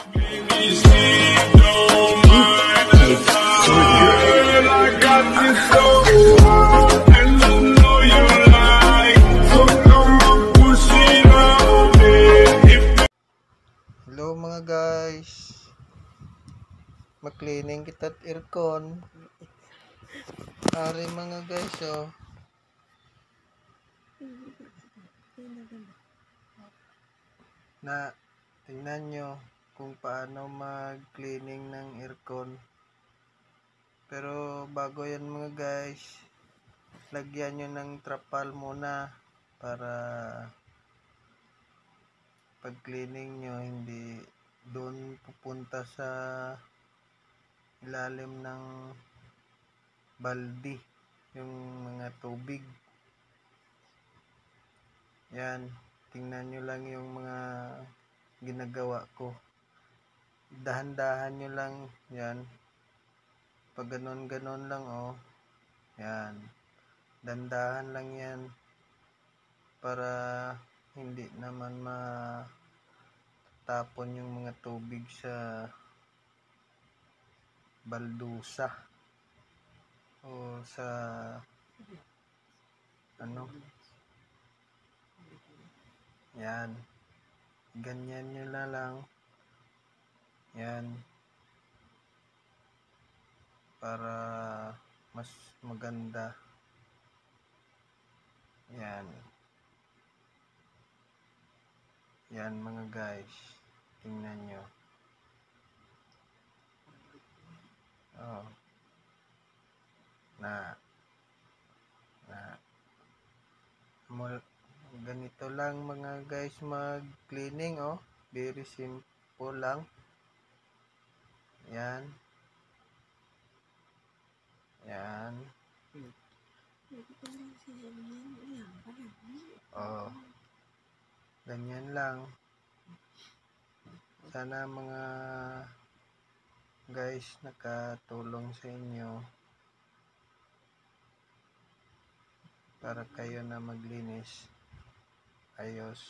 Hello mga guys, mag-cleaning kita at aircon. Ari mga guys, oh. Na tingnan nyo kung paano mag-cleaning ng aircon. Pero bago yan mga guys, lagyan nyo ng trapal muna para pag cleaning nyo hindi doon pupunta sa ilalim ng baldi yung mga tubig. Yan, tingnan nyo lang yung mga ginagawa ko. Dahan-dahan nyo lang yan. Pag ganon-ganon lang, oh. Yan, dandahan lang yan para hindi naman matapon yung mga tubig sa baldusa o sa ano. Yan, ganyan nyo na lang yan para mas maganda. Yan mga guys, tingnan nyo. Oh. Ganito lang mga guys mag cleaning, oh. Very simple lang. Yan. Oh. Ganyan lang. Sana mga guys nakatulong sa inyo para kayo na maglinis ayos.